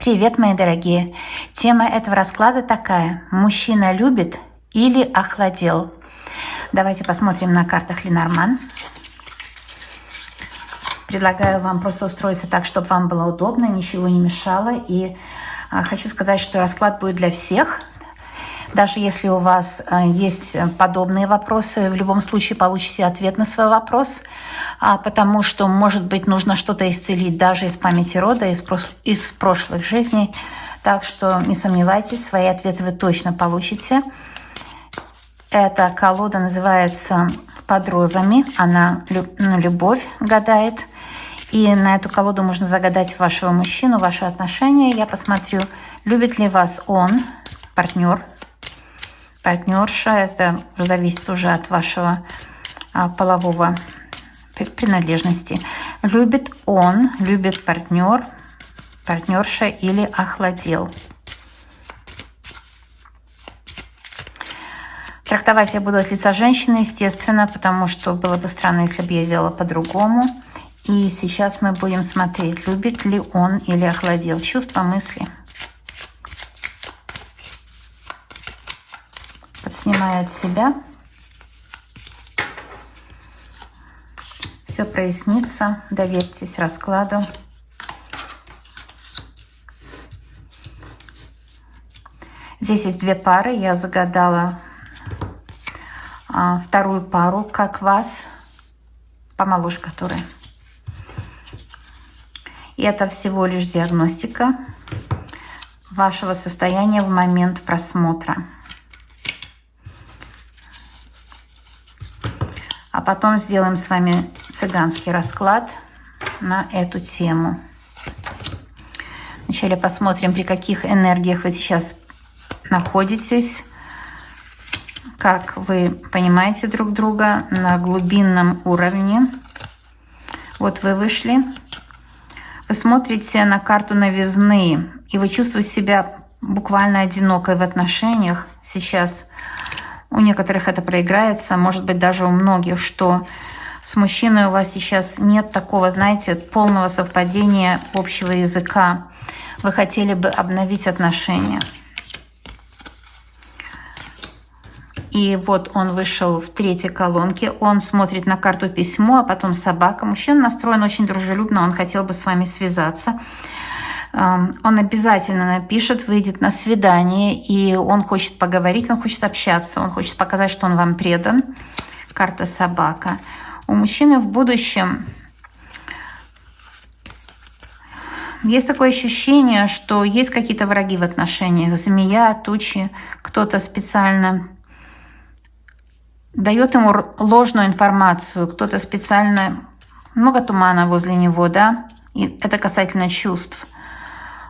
Привет, мои дорогие! Тема этого расклада такая: мужчина любит или охладел? Давайте посмотрим на картах Ленорман. Предлагаю вам просто устроиться так, чтобы вам было удобно, ничего не мешало. И хочу сказать, что расклад будет для всех. Даже если у вас есть подобные вопросы, в любом случае получите ответ на свой вопрос, потому что, может быть, нужно что-то исцелить даже из памяти рода, из прошлых жизней. Так что не сомневайтесь, свои ответы вы точно получите. Эта колода называется «Под розами». Она любовь гадает. И на эту колоду можно загадать вашего мужчину, ваши отношения. Я посмотрю, любит ли вас он, партнер, партнерша. Это зависит уже от вашего полового принадлежности. Любит он, любит партнер, партнерша или охладел. Трактовать я буду от лица женщины, естественно, потому что было бы странно, если бы я сделала по-другому. И сейчас мы будем смотреть, любит ли он или охладел. Чувства, мысли. Подснимаю от себя. Все прояснится. Доверьтесь раскладу. Здесь есть две пары. Я загадала вторую пару, как вас, помоложе которой. И это всего лишь диагностика вашего состояния в момент просмотра. А потом сделаем с вами цыганский расклад на эту тему. Вначале посмотрим, при каких энергиях вы сейчас находитесь, как вы понимаете друг друга на глубинном уровне. Вот вы вышли. Вы смотрите на карту новизны, и вы чувствуете себя буквально одинокой в отношениях сейчас. У некоторых это проиграется, может быть, даже у многих, что с мужчиной у вас сейчас нет такого, знаете, полного совпадения общего языка. Вы хотели бы обновить отношения. И вот он вышел в третьей колонке, он смотрит на карту письмо, а потом собака. Мужчина настроен очень дружелюбно, он хотел бы с вами связаться. Он обязательно напишет, выйдет на свидание, и он хочет поговорить, он хочет общаться, он хочет показать, что он вам предан. Карта собака. У мужчины в будущем есть такое ощущение, что есть какие-то враги в отношениях. Змея, тучи, кто-то специально дает ему ложную информацию, кто-то специально, много тумана возле него, да, и это касательно чувств.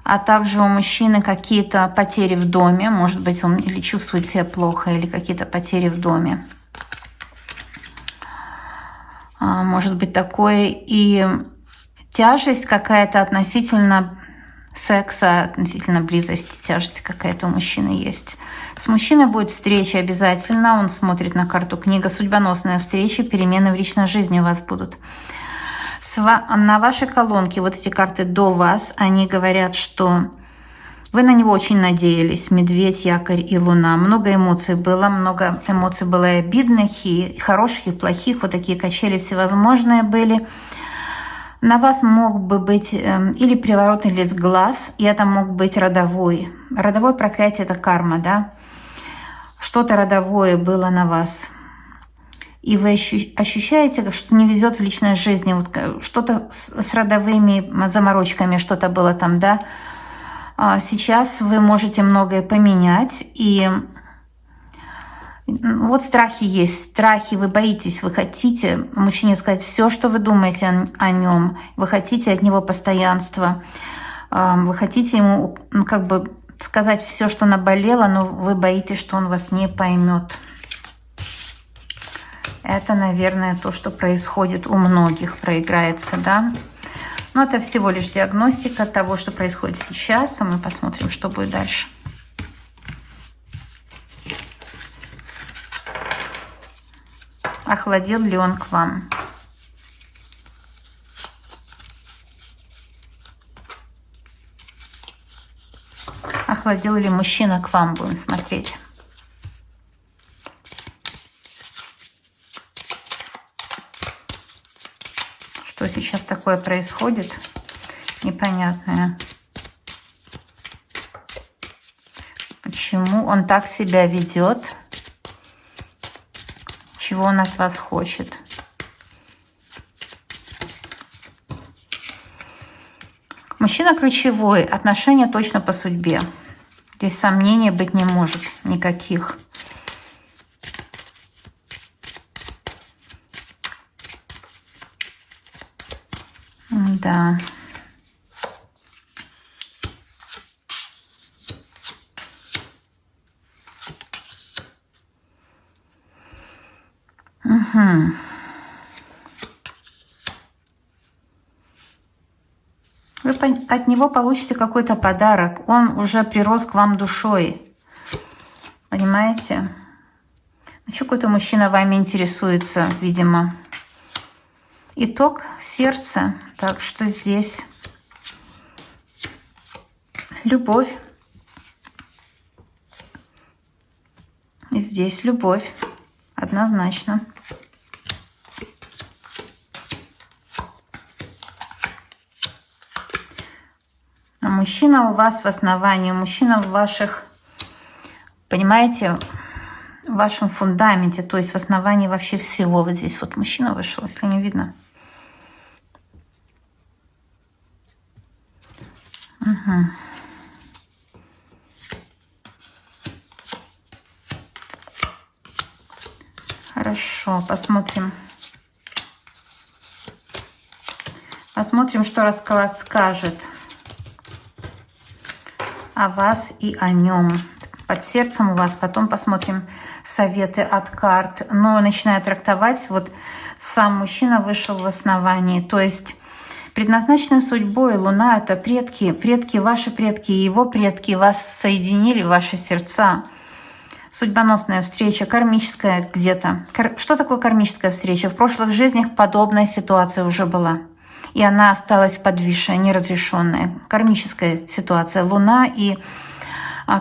А также у мужчины какие-то потери в доме, может быть, он или чувствует себя плохо, или какие-то потери в доме. Может быть такое, и тяжесть какая-то относительно секса, относительно близости, тяжесть какая-то у мужчины есть. С мужчиной будет встреча обязательно. Он смотрит на карту книга. Судьбоносная встреча, перемены в личной жизни у вас будут. На вашей колонке вот эти карты до вас, они говорят, что вы на него очень надеялись. Медведь, якорь и луна. Много эмоций было. Много эмоций было и обидных, и хороших, и плохих. Вот такие качели всевозможные были. На вас мог бы быть или приворотный лист глаз, и это мог быть родовой. Родовое проклятие – это карма, да? Что-то родовое было на вас. И вы ощущаете, что не везет в личной жизни. Вот что-то с родовыми заморочками, что-то было там, да? Сейчас вы можете многое поменять, и вот страхи есть, страхи, вы боитесь, вы хотите мужчине сказать все, что вы думаете о нем, вы хотите от него постоянства, вы хотите ему как бы сказать все, что наболело, но вы боитесь, что он вас не поймет. Это, наверное, то, что происходит у многих, проиграется, да? Но это всего лишь диагностика того, что происходит сейчас, а мы посмотрим, что будет дальше. Охладел ли он к вам? охладил ли мужчина к вам, будем смотреть. Что сейчас такое происходит? Непонятное. Почему он так себя ведет? Чего он от вас хочет? Мужчина ключевой. Отношения точно по судьбе. Здесь сомнений быть не может никаких. Да. Угу. Вы от него получите какой-то подарок. Он уже прирос к вам душой. Понимаете? Еще какой-то мужчина вами интересуется, видимо. Итог сердца. Так что здесь любовь. И здесь любовь. Однозначно. А мужчина у вас в основании, мужчина в ваших, понимаете, в вашем фундаменте, то есть в основании вообще всего. Вот здесь вот мужчина вышел, если не видно. Угу. Хорошо, посмотрим. Посмотрим, что расклад скажет о вас и о нем. Под сердцем у вас. Потом посмотрим советы от карт. Но начиная трактовать, вот сам мужчина вышел в основании. То есть предназначенной судьбой Луна — это предки, ваши предки и его предки вас соединили, ваши сердца. Судьбоносная встреча, кармическая где-то. Что такое кармическая встреча? В прошлых жизнях подобная ситуация уже была. И она осталась подвисшая, неразрешенная. Кармическая ситуация. Луна и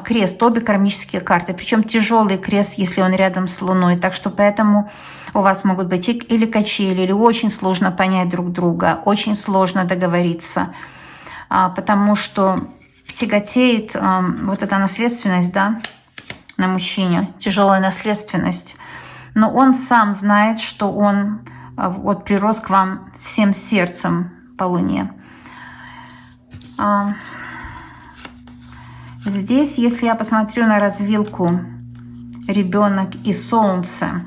крест, обе кармические карты. Причем тяжелый крест, если он рядом с Луной. Так что поэтому у вас могут быть или качели, или очень сложно понять друг друга, очень сложно договориться. Потому что тяготеет вот эта наследственность, да, на мужчине, тяжелая наследственность. Но он сам знает, что он вот прирос к вам всем сердцем по Луне. Здесь, если я посмотрю на развилку ребенок и солнце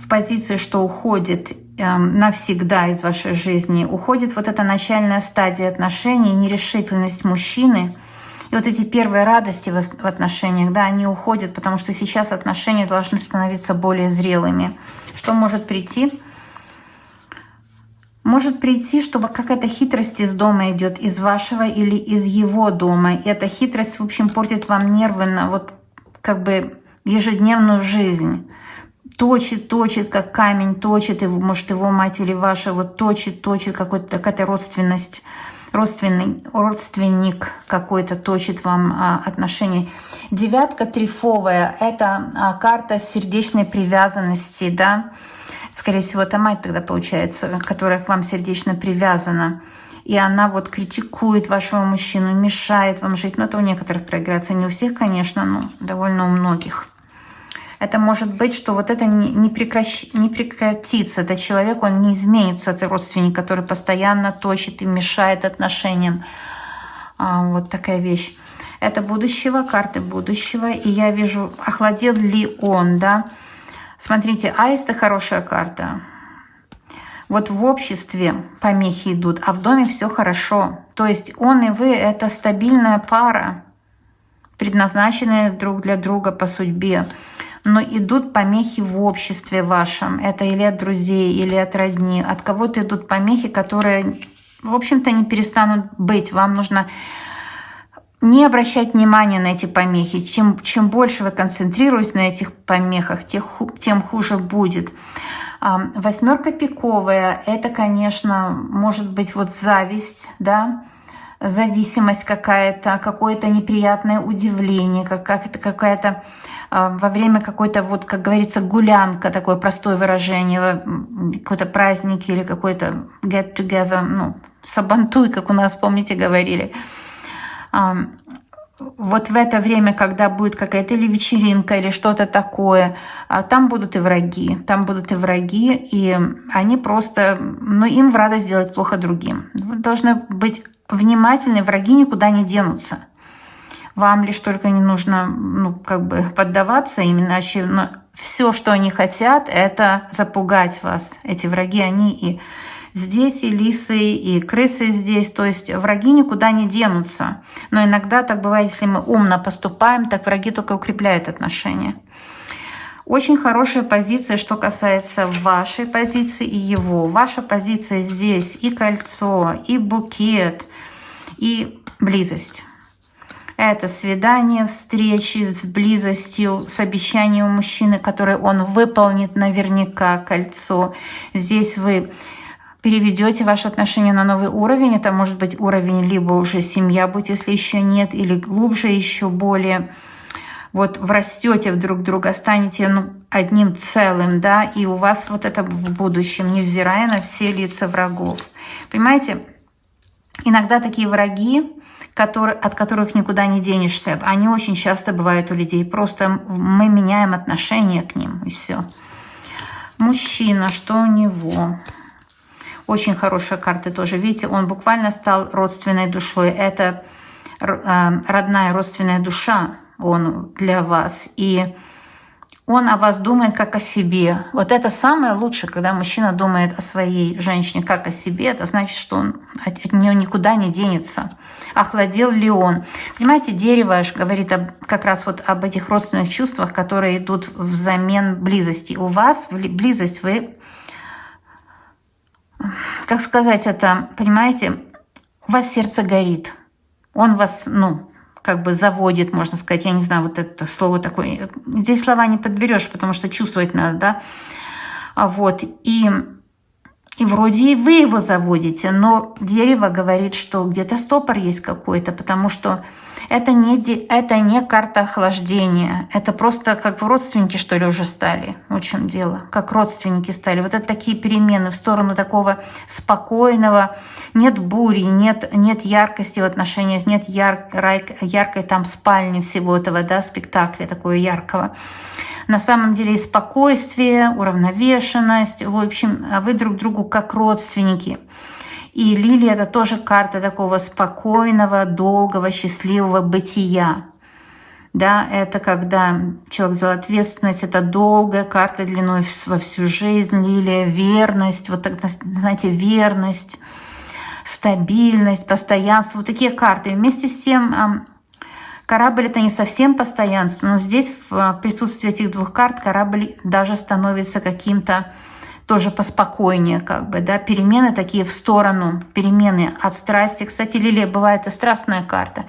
в позиции, что уходит навсегда из вашей жизни, уходит вот эта начальная стадия отношений, нерешительность мужчины. И вот эти первые радости в отношениях, да, они уходят, потому что сейчас отношения должны становиться более зрелыми. Что может прийти? Может прийти, чтобы какая-то хитрость из дома идет, из вашего или из его дома. И эта хитрость, в общем, портит вам нервы на вот как бы ежедневную жизнь. Точит, как камень точит, может, его мать или ваша, вот точит, какая-то родственность. Родственник какой-то точит вам отношения. Девятка трифовая — это карта сердечной привязанности, да. Скорее всего, это мать тогда получается, которая к вам сердечно привязана. И она вот критикует вашего мужчину, мешает вам жить. Но это у некоторых проиграется, не у всех, конечно, но довольно у многих. Это может быть, что вот это не прекратится. Этот человек, он не изменится, это родственник, который постоянно точит и мешает отношениям. Вот такая вещь. Это будущего, карты будущего. И я вижу, охладел ли он, да. Смотрите, аист — это хорошая карта. Вот в обществе помехи идут, а в доме все хорошо. То есть он и вы — это стабильная пара, предназначенная друг для друга по судьбе. Но идут помехи в обществе вашем. Это или от друзей, или от родни. От кого-то идут помехи, которые, в общем-то, не перестанут быть. Вам нужно не обращать внимания на эти помехи. Чем больше вы концентрируетесь на этих помехах, тем хуже будет. Восьмерка пиковая — это, конечно, может быть вот зависть, да, зависимость какая-то, какое-то неприятное удивление, какая-то во время какой-то, вот, как говорится, гулянка, такое простое выражение, какой-то праздник или какой-то get together, ну, сабантуй, как у нас, помните, говорили. Вот в это время, когда будет какая-то или вечеринка, или что-то такое, там будут и враги, и они просто, ну, им в радость сделать плохо другим. Вы должны быть внимательны, враги никуда не денутся. Вам лишь только не нужно, ну, как бы поддаваться им, иначе, но все, что они хотят, это запугать вас. Эти враги, они и здесь, и лисы, и крысы здесь, то есть враги никуда не денутся. Но иногда так бывает, если мы умно поступаем, так враги только укрепляют отношения. Очень хорошая позиция, что касается вашей позиции и его. Ваша позиция здесь и кольцо, и букет, и близость. Это свидание, встречи с близостью, с обещанием мужчины, которое он выполнит наверняка, кольцо. Здесь вы переведете ваши отношения на новый уровень. Это может быть уровень либо уже семья будет, если еще нет, или глубже, еще более. Вот врастете в друг друга, станете, ну, одним целым, да, и у вас вот это в будущем, невзирая на все лица врагов. Понимаете, иногда такие враги, от которых никуда не денешься, они очень часто бывают у людей. Просто мы меняем отношение к ним, и все. Мужчина, что у него? Очень хорошая карта тоже. Видите, он буквально стал родственной душой. Это родная родственная душа, он для вас. И он о вас думает как о себе. Вот это самое лучшее, когда мужчина думает о своей женщине как о себе. Это значит, что он от нее никуда не денется. Охладел ли он? Понимаете, дерево говорит как раз вот об этих родственных чувствах, которые идут взамен близости. У вас близость, вы, как сказать это, понимаете, у вас сердце горит. Он вас, ну, как бы заводит, можно сказать, я не знаю, вот это слово такое. Здесь слова не подберешь, потому что чувствовать надо, да. Вот, и вроде и вы его заводите, но дерево говорит, что где-то стопор есть какой-то, потому что это не карта охлаждения, это просто как родственники, что ли, уже стали. В чем дело? Как родственники стали. Вот это такие перемены в сторону такого спокойного. Нет бури, нет яркости в отношениях, нет яркой там спальни всего этого, да, спектакля такого яркого. На самом деле и спокойствие, уравновешенность, в общем, вы друг другу как родственники. И лилия — это тоже карта такого спокойного, долгого, счастливого бытия. Да, это когда человек взял ответственность, это долгая карта длиной во всю жизнь, лилия, верность, вот так, знаете, верность, стабильность, постоянство, вот такие карты. И вместе с тем корабль — это не совсем постоянство, но здесь в присутствии этих двух карт корабль даже становится каким-то тоже поспокойнее, как бы, да, перемены такие в сторону, перемены от страсти. Кстати, лилия бывает и страстная карта.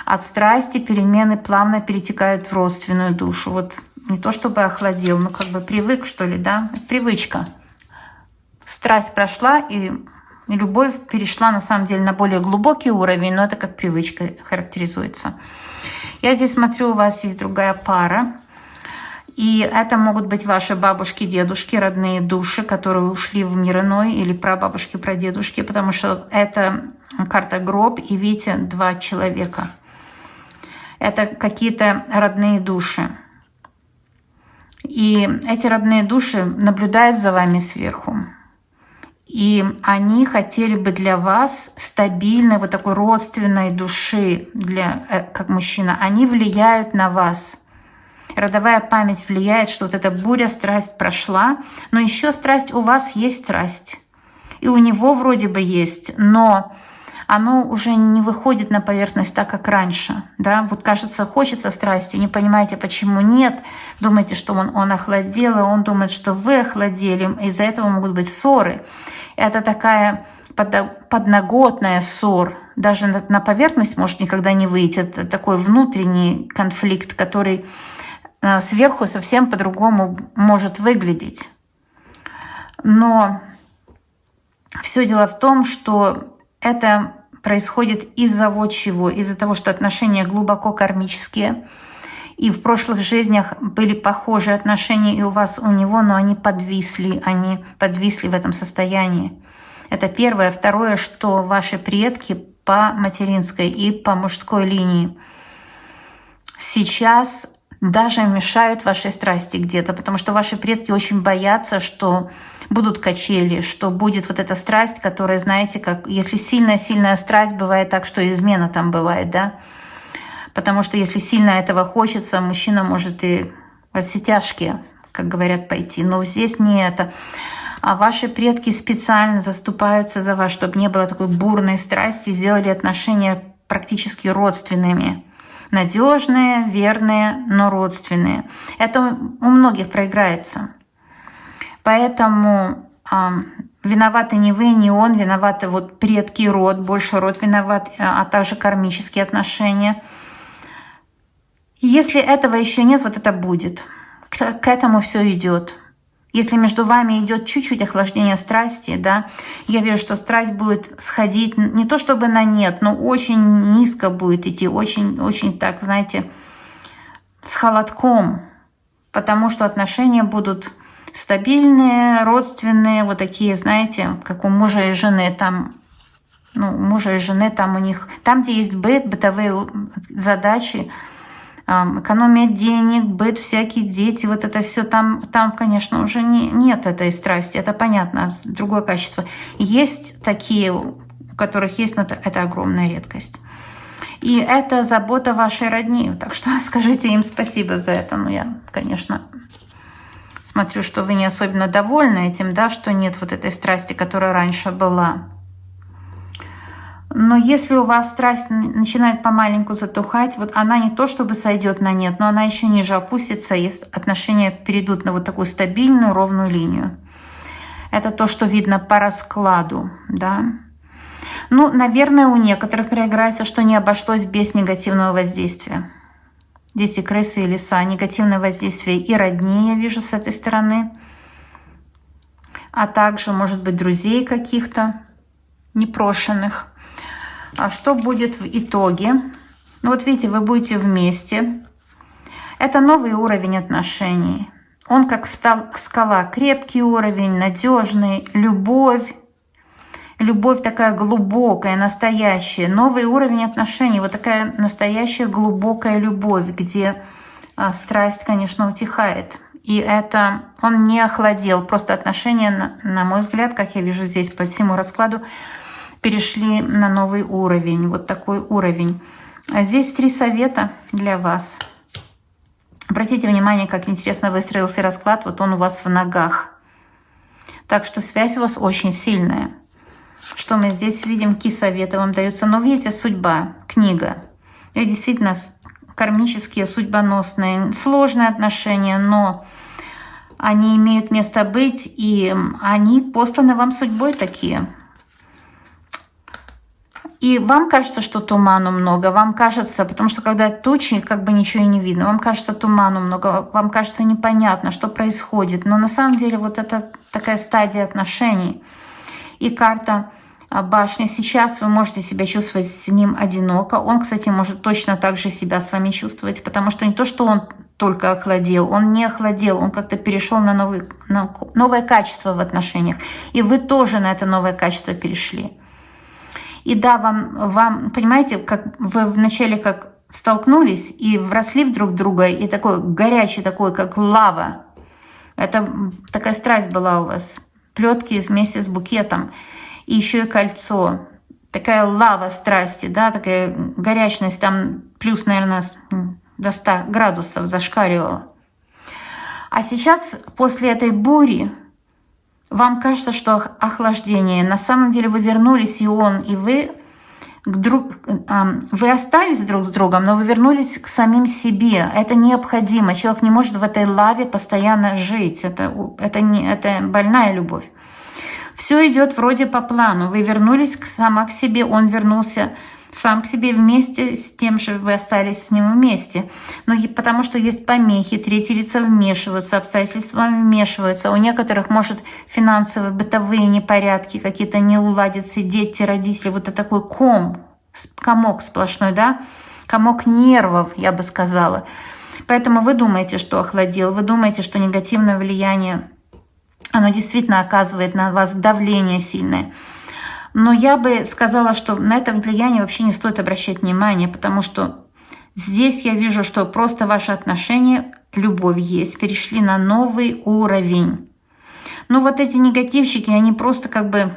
От страсти перемены плавно перетекают в родственную душу. Вот не то чтобы охладел, но как бы привык, что ли, да, привычка. Страсть прошла, и любовь перешла на самом деле на более глубокий уровень, но это как привычка характеризуется. Я здесь смотрю, у вас есть другая пара. И это могут быть ваши бабушки, дедушки, родные души, которые ушли в мир иной, или прабабушки, прадедушки, потому что это карта гроб, и видите, два человека. Это какие-то родные души. И эти родные души наблюдают за вами сверху. И они хотели бы для вас стабильной, вот такой родственной души, как мужчина. Они влияют на вас. Родовая память влияет, что вот эта буря, страсть прошла, но еще страсть, у вас есть страсть. И у него вроде бы есть, но оно уже не выходит на поверхность так, как раньше. Да? Вот кажется, хочется страсти, не понимаете, почему нет. Думаете, что он охладел, и он думает, что вы охладели. Из-за этого могут быть ссоры. Это такая подноготная ссор. Даже на поверхность может никогда не выйти. Это такой внутренний конфликт, который сверху совсем по-другому может выглядеть. Но все дело в том, что это происходит из-за вот чего? Из-за того, что отношения глубоко кармические, и в прошлых жизнях были похожие отношения и у вас, у него, но они подвисли в этом состоянии. Это первое. Второе, что ваши предки по материнской и по мужской линии сейчас даже мешают вашей страсти где-то, потому что ваши предки очень боятся, что будут качели, что будет вот эта страсть, которая, знаете, как если сильная-сильная страсть, бывает так, что измена там бывает, да? Потому что если сильно этого хочется, мужчина может и во все тяжкие, как говорят, пойти. Но здесь не это. А ваши предки специально заступаются за вас, чтобы не было такой бурной страсти, сделали отношения практически родственными. Надежные, верные, но родственные. Это у многих проиграется. Поэтому виноваты не вы, не он, виноваты вот предки и род, больше род виноват, а также кармические отношения. Если этого еще нет, вот это будет. К этому все идет. Если между вами идет чуть-чуть охлаждение страсти, да, я вижу, что страсть будет сходить не то чтобы на нет, но очень низко будет идти, очень так, знаете, с холодком, потому что отношения будут стабильные, родственные, вот такие, знаете, как у мужа и жены, там, ну, у мужа и жены, там у них, там, где есть быт, бытовые задачи, экономия денег, быт, всякие дети, вот это все там, конечно, уже нет этой страсти, это понятно, другое качество. Есть такие, у которых есть, но это огромная редкость. И это забота вашей родни, так что скажите им спасибо за это. Ну, я, конечно, смотрю, что вы не особенно довольны этим, да, что нет вот этой страсти, которая раньше была. Но если у вас страсть начинает помаленьку затухать, вот она не то чтобы сойдет на нет, но она еще ниже опустится, и отношения перейдут на вот такую стабильную, ровную линию. Это то, что видно по раскладу, да. Ну, наверное, у некоторых проиграется, что не обошлось без негативного воздействия. Дети, крысы и лиса. Негативное воздействие и родни, я вижу с этой стороны. А также, может быть, друзей каких-то непрошенных. А что будет в итоге? Ну вот видите, вы будете вместе. Это новый уровень отношений. Он как скала, крепкий уровень, надежный, любовь. Любовь такая глубокая, настоящая. Новый уровень отношений, вот такая настоящая глубокая любовь, где страсть, конечно, утихает. И это он не охладел. Просто отношения, на мой взгляд, как я вижу здесь по всему раскладу, перешли на новый уровень, вот такой уровень. А здесь 3 совета для вас. Обратите внимание, как интересно выстроился расклад, вот он у вас в ногах. Так что связь у вас очень сильная. Что мы здесь видим? Какие советы вам даются? Но видите, судьба, книга. И действительно, кармические, судьбоносные, сложные отношения, но они имеют место быть, и они посланы вам судьбой такие. И вам кажется, что туману много, вам кажется, потому что когда тучи, как бы ничего и не видно, вам кажется туману много, вам кажется непонятно, что происходит. Но на самом деле вот это такая стадия отношений. И карта башни. Сейчас вы можете себя чувствовать с ним одиноко. Он, кстати, может точно так же себя с вами чувствовать, потому что не то, что он только охладел, он не охладел, он как-то перешел на новое качество в отношениях. И вы тоже на это новое качество перешли. И да, вам, понимаете, как вы вначале как столкнулись и вросли в друг друга, и такой горячий, такой, как лава. Это такая страсть была у вас. Плетки вместе с букетом. И еще и кольцо. Такая лава страсти, да, такая горячность. Там плюс, наверное, до 100 градусов зашкаливала. А сейчас, после этой бури, вам кажется, что охлаждение. На самом деле вы вернулись, и он, и вы, вы остались друг с другом, но вы вернулись к самим себе. Это необходимо. Человек не может в этой лаве постоянно жить. Это больная любовь. Все идет вроде по плану. Вы вернулись сама к себе, он вернулся сам к себе вместе с тем же вы остались с ним вместе. Но потому что есть помехи, третьи лица вмешиваются, обстоятельства с вами вмешиваются. У некоторых, может, финансовые, бытовые непорядки, какие-то не уладятся, дети, родители. Вот это такой комок сплошной, да? Комок нервов, я бы сказала. Поэтому вы думаете, что охладил, вы думаете, что негативное влияние, оно действительно оказывает на вас давление сильное. Но я бы сказала, что на это влияние вообще не стоит обращать внимание, потому что здесь я вижу, что просто ваши отношения, любовь есть, перешли на новый уровень. Ну вот эти негативщики, они просто как бы,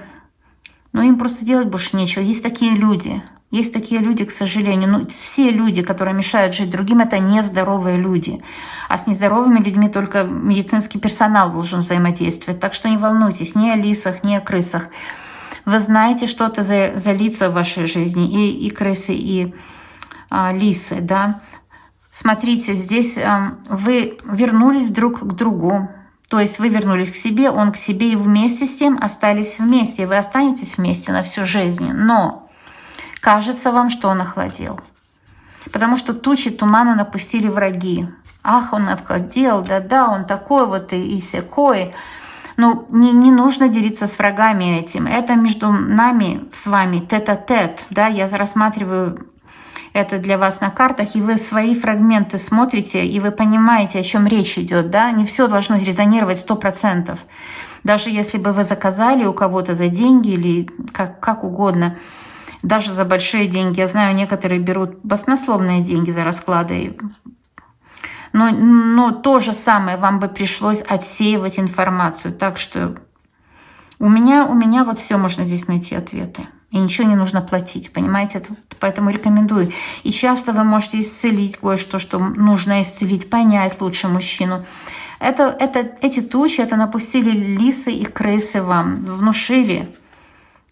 ну им просто делать больше нечего. Есть такие люди. Есть такие люди, к сожалению. Ну, все люди, которые мешают жить другим, это нездоровые люди. А с нездоровыми людьми только медицинский персонал должен взаимодействовать. Так что не волнуйтесь ни о лисах, ни о крысах. Вы знаете, что это за лица в вашей жизни, и крысы, и лисы, да. Смотрите, здесь вы вернулись друг к другу. То есть вы вернулись к себе, он к себе, и вместе с тем остались вместе. И вы останетесь вместе на всю жизнь. Но кажется вам, что он охладел. Потому что тучи тумана напустили враги. Ах, он охладел, да-да, он такой вот и сякой. Ну, не нужно делиться с врагами этим. Это между нами с вами тет-а-тет. Да? Я рассматриваю это для вас на картах, и вы свои фрагменты смотрите, и вы понимаете, о чем речь идет. Да? Не все должно резонировать 100%. Даже если бы вы заказали у кого-то за деньги или как угодно, даже за большие деньги. Я знаю, некоторые берут баснословные деньги за расклады. Но то же самое вам бы пришлось отсеивать информацию. Так что у меня вот все можно здесь найти ответы. И ничего не нужно платить, понимаете? Поэтому рекомендую. И часто вы можете исцелить кое-что, что нужно исцелить, понять лучше мужчину. Эти тучи, это напустили лисы и крысы вам, внушили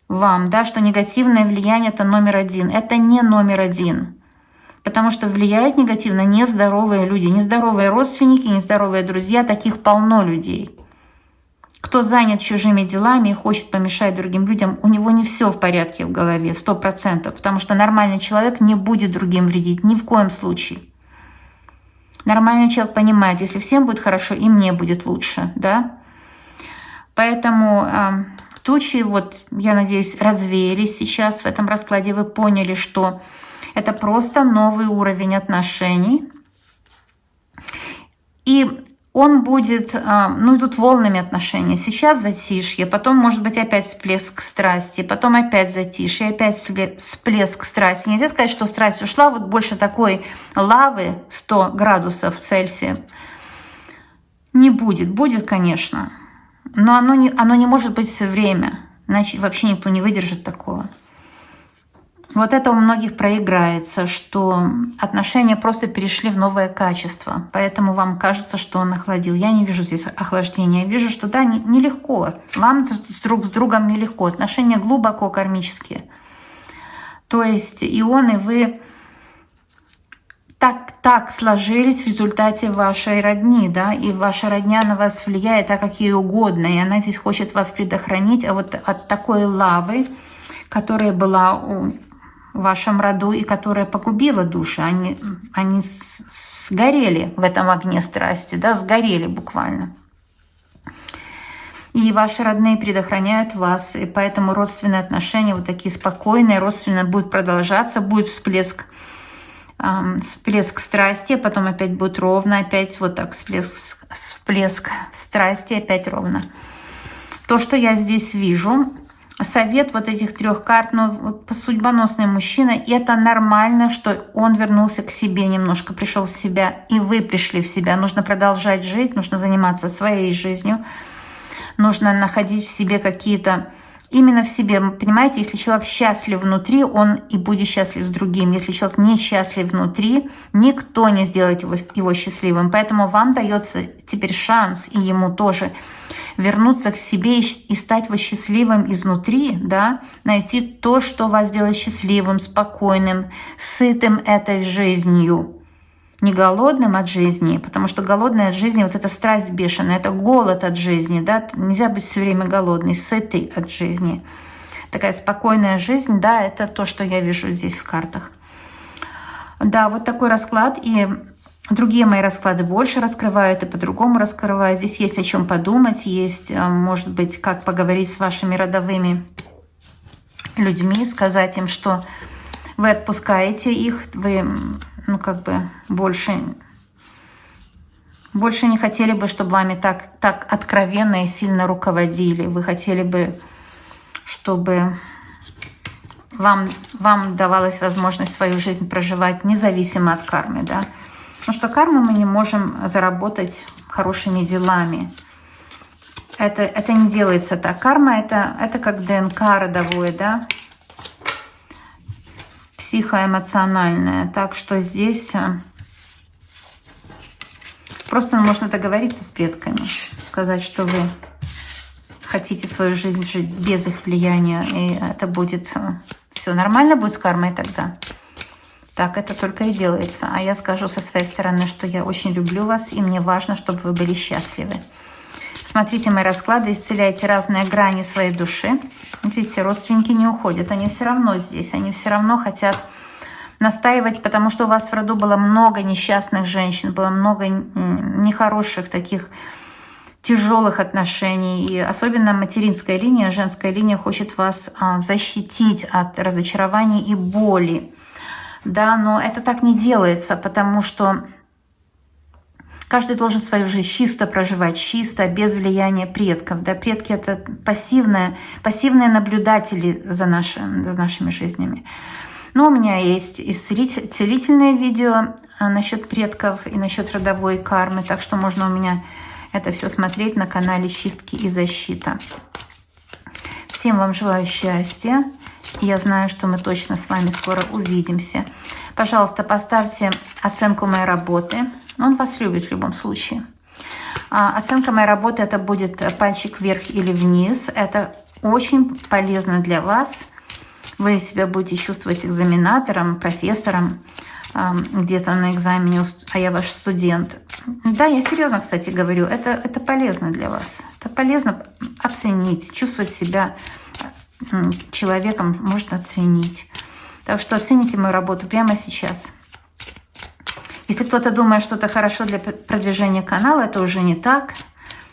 вам, да, что негативное влияние – это номер один. Это не номер один. Потому что влияют негативно нездоровые люди, нездоровые родственники, нездоровые друзья. Таких полно людей. Кто занят чужими делами и хочет помешать другим людям, у него не все в порядке в голове, 100%. Потому что нормальный человек не будет другим вредить, ни в коем случае. Нормальный человек понимает, если всем будет хорошо, и мне будет лучше. Да? Поэтому тучи, вот, я надеюсь, развеялись сейчас в этом раскладе. Вы поняли, что это просто новый уровень отношений. И он будет, ну идут волнами отношения. Сейчас затишье, потом может быть опять всплеск страсти, потом опять затишье, опять всплеск страсти. Нельзя сказать, что страсть ушла, вот больше такой лавы 100 градусов Цельсия не будет. Будет, конечно, но оно не может быть все время, иначе вообще никто не выдержит такого. Вот это у многих проиграется, что отношения просто перешли в новое качество. Поэтому вам кажется, что он охладил. Я не вижу здесь охлаждения. Я вижу, что да, нелегко. Вам друг с другом нелегко. Отношения глубоко кармические. То есть и он, и вы так сложились в результате вашей родни, да, и ваша родня на вас влияет так, как ей угодно. И она здесь хочет вас предохранить от такой лавы, которая была у в вашем роду и которая погубила души. Они сгорели в этом огне страсти, да, сгорели буквально. И ваши родные предохраняют вас, и поэтому родственные отношения вот такие спокойные, родственные будут продолжаться, будет всплеск страсти, а потом опять будет ровно, опять вот так всплеск страсти, опять ровно. То, что я здесь вижу, совет вот этих трех карт, ну, вот судьбоносный мужчина, и это нормально, что он вернулся к себе немножко, пришел в себя, и вы пришли в себя. Нужно продолжать жить, нужно заниматься своей жизнью, нужно находить в себе какие-то, именно в себе, понимаете, если человек счастлив внутри, он и будет счастлив с другим. Если человек не счастлив внутри, никто не сделает его счастливым. Поэтому вам дается теперь шанс, и ему тоже, вернуться к себе и стать вас счастливым изнутри, да, найти то, что вас делает счастливым, спокойным, сытым этой жизнью. Не голодным от жизни, потому что голодный от жизни, вот эта страсть бешеная, это голод от жизни, да, нельзя быть все время голодный, сытый от жизни. такая спокойная жизнь, да, это то, что я вижу здесь в картах. Да, вот такой расклад, и другие мои расклады больше раскрывают и по-другому раскрывают. Здесь есть о чем подумать, есть, может быть, как поговорить с вашими родовыми людьми, сказать им, что вы отпускаете их, вы, ну, как бы больше не хотели бы, чтобы вами так откровенно и сильно руководили. Вы хотели бы, чтобы вам давалась возможность свою жизнь проживать независимо от кармы, да. Потому что карму мы не можем заработать хорошими делами. Это не делается так. Карма это как ДНК родовое, да, психоэмоциональное. Так что здесь просто можно договориться с предками, сказать, что вы хотите свою жизнь жить без их влияния, и это будет все нормально будет с кармой тогда. Так это только и делается. А я скажу со своей стороны, что я очень люблю вас, и мне важно, чтобы вы были счастливы. Смотрите мои расклады, исцеляйте разные грани своей души. Видите, родственники не уходят, они все равно здесь, они все равно хотят настаивать, потому что у вас в роду было много несчастных женщин, было много нехороших таких тяжелых отношений. И особенно материнская линия, женская линия хочет вас защитить от разочарований и боли. Да, но это так не делается, потому что каждый должен свою жизнь чисто проживать, чисто, без влияния предков. Да, предки — это пассивные наблюдатели за нашими жизнями. Но у меня есть и целительные видео насчет предков и насчет родовой кармы, так что можно у меня это все смотреть на канале «Чистки и защита». Всем вам желаю счастья. Я знаю, что мы точно с вами скоро увидимся. Пожалуйста, поставьте оценку моей работы. Он вас любит в любом случае. Оценка моей работы — это будет пальчик вверх или вниз. Это очень полезно для вас. Вы себя будете чувствовать экзаменатором, профессором где-то на экзамене, а я ваш студент. Да, я серьезно, кстати, говорю, это полезно для вас. Это полезно оценить, чувствовать себя человеком, можно оценить. Так что оцените мою работу прямо сейчас. Если кто-то думает, что это хорошо для продвижения канала, это уже не так.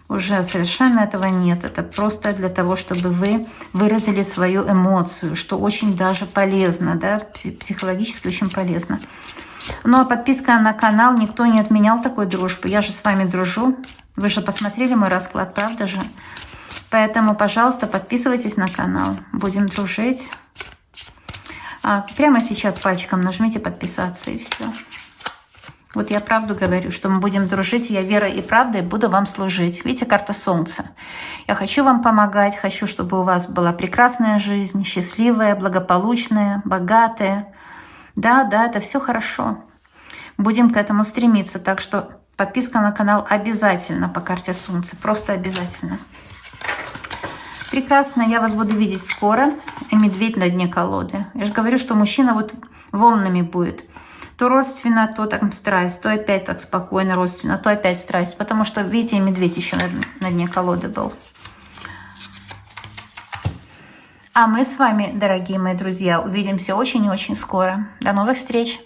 Уже совершенно этого нет. Это просто для того, чтобы вы выразили свою эмоцию, что очень даже полезно, да, психологически очень полезно. Но подписка на канал, никто не отменял такой дружбы. Я же с вами дружу. Вы же посмотрели мой расклад, правда же? Поэтому, пожалуйста, подписывайтесь на канал. Будем дружить. Прямо сейчас пальчиком нажмите подписаться, и все. Вот я правду говорю, что мы будем дружить, я верой и правдой буду вам служить. Видите, карта Солнца. Я хочу вам помогать, хочу, чтобы у вас была прекрасная жизнь, счастливая, благополучная, богатая. Да, это все хорошо. Будем к этому стремиться. Так что подписка на канал обязательно по карте Солнца, просто обязательно. Прекрасно, я вас буду видеть скоро. И медведь на дне колоды. Я же говорю, что мужчина вот волнами будет. То родственно, то так страсть, то опять так спокойно родственно, то опять страсть. Потому что, видите, медведь еще на дне колоды был. А мы с вами, дорогие мои друзья, увидимся очень и очень скоро. До новых встреч!